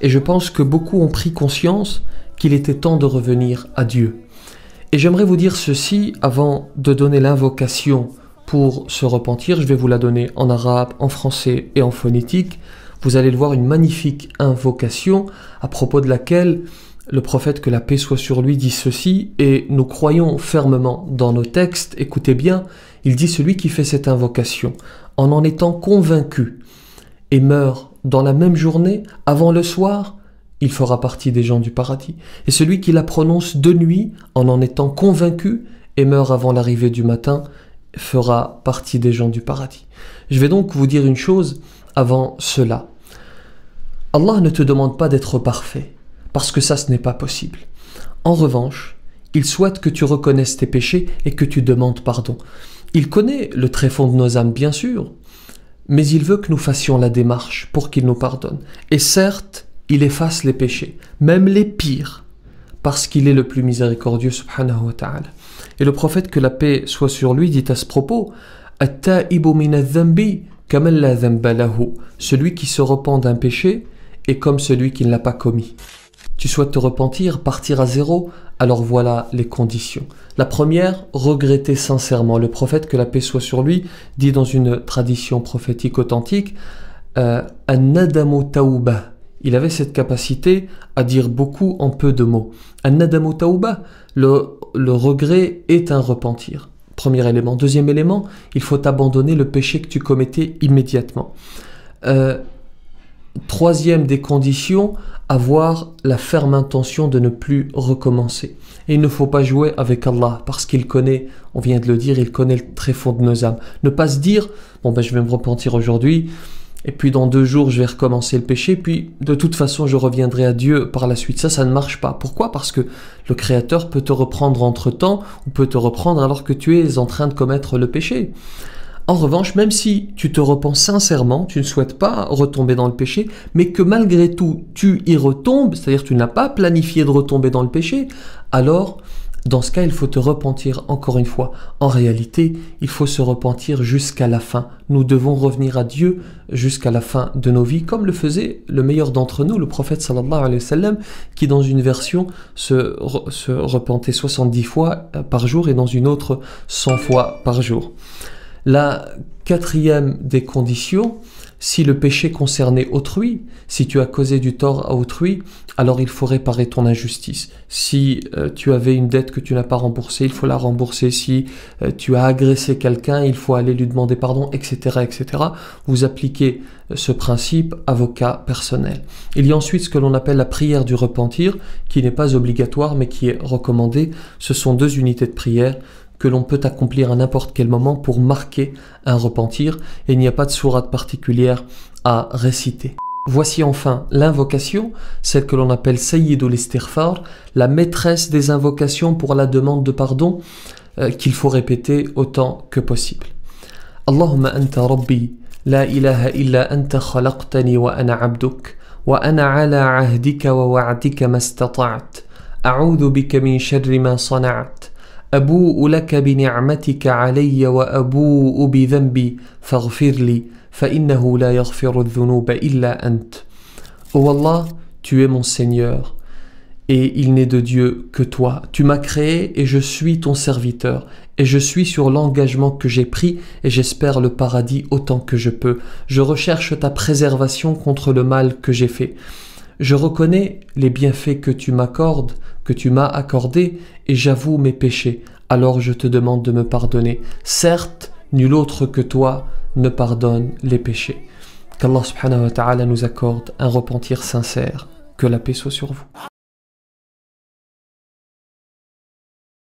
Et je pense que beaucoup ont pris conscience qu'il était temps de revenir à Dieu. Et j'aimerais vous dire ceci avant de donner l'invocation pour se repentir. Je vais vous la donner en arabe, en français et en phonétique. Vous allez le voir, une magnifique invocation à propos de laquelle le prophète, que la paix soit sur lui, dit ceci, et nous croyons fermement dans nos textes. Écoutez bien, il dit: celui qui fait cette invocation en étant convaincu et meurt dans la même journée, avant le soir, il fera partie des gens du paradis. Et celui qui la prononce de nuit, en étant convaincu et meurt avant l'arrivée du matin, fera partie des gens du paradis. Je vais donc vous dire une chose avant cela. Allah ne te demande pas d'être parfait, parce que ça, ce n'est pas possible. En revanche, il souhaite que tu reconnaisses tes péchés et que tu demandes pardon. Il connaît le tréfonds de nos âmes, bien sûr, mais il veut que nous fassions la démarche pour qu'il nous pardonne. Et certes, il efface les péchés, même les pires, parce qu'il est le plus miséricordieux, subhanahu wa ta'ala. Et le prophète, que la paix soit sur lui, dit à ce propos: At-ta'ibu min adh-dhanbi kaman la dhanba lahu. Celui qui se repent d'un péché est comme celui qui ne l'a pas commis. Tu souhaites te repentir, partir à zéro? Alors voilà les conditions. La première, regretter sincèrement. Le prophète, que la paix soit sur lui, dit dans une tradition prophétique authentique: An-nadamu tawbah. Il avait cette capacité à dire beaucoup en peu de mots. An-nadamu tawbah, le regret est un repentir. Premier élément. Deuxième élément, il faut abandonner le péché que tu commettais immédiatement. Troisième des conditions, avoir la ferme intention de ne plus recommencer. Et il ne faut pas jouer avec Allah, parce qu'il connaît, on vient de le dire, il connaît le tréfonds de nos âmes. Ne pas se dire: bon ben je vais me repentir aujourd'hui, et puis dans 2 jours je vais recommencer le péché, puis de toute façon je reviendrai à Dieu par la suite. Ça ne marche pas. Pourquoi? Parce que le Créateur peut te reprendre entre temps, ou peut te reprendre alors que tu es en train de commettre le péché. En revanche, même si tu te repens sincèrement, tu ne souhaites pas retomber dans le péché, mais que malgré tout tu y retombes, c'est-à-dire tu n'as pas planifié de retomber dans le péché, alors dans ce cas il faut te repentir encore une fois. En réalité, il faut se repentir jusqu'à la fin. Nous devons revenir à Dieu jusqu'à la fin de nos vies, comme le faisait le meilleur d'entre nous, le prophète sallallahu alayhi wa sallam, qui dans une version se repentait 70 fois par jour et dans une autre 100 fois par jour. La quatrième des conditions, si le péché concernait autrui, si tu as causé du tort à autrui, alors il faut réparer ton injustice. Si tu avais une dette que tu n'as pas remboursée, il faut la rembourser. Si tu as agressé quelqu'un, il faut aller lui demander pardon, etc., etc. Vous appliquez ce principe à vos cas personnels. Il y a ensuite ce que l'on appelle la prière du repentir, qui n'est pas obligatoire, mais qui est recommandée. Ce sont 2 unités de prière que l'on peut accomplir à n'importe quel moment pour marquer un repentir, et il n'y a pas de sourate particulière à réciter. Voici enfin l'invocation, celle que l'on appelle Sayyidul Istighfar, la maîtresse des invocations pour la demande de pardon, qu'il faut répéter autant que possible. Allahumma anta rabbi, la ilaha illa anta khalaqtani wa ana abduk, wa ana ala ahdika wa wa'dika mastata'at, a'udhu bika min sharri ma sana'at, أبوء لك بنعمتك علي وأبوء بذنبي فاغفر لي فإنه لا يغفر الذنوب إلا أنت. Oh Allah, tu es mon Seigneur et il n'est de Dieu que toi. Tu m'as créé et je suis ton serviteur et je suis sur l'engagement que j'ai pris et j'espère le paradis autant que je peux. Je recherche ta préservation contre le mal que j'ai fait. Je reconnais les bienfaits que tu m'accordes, que tu m'as accordés, et j'avoue mes péchés. Alors je te demande de me pardonner. Certes, nul autre que toi ne pardonne les péchés. Qu'Allah subhanahu wa ta'ala nous accorde un repentir sincère. Que la paix soit sur vous.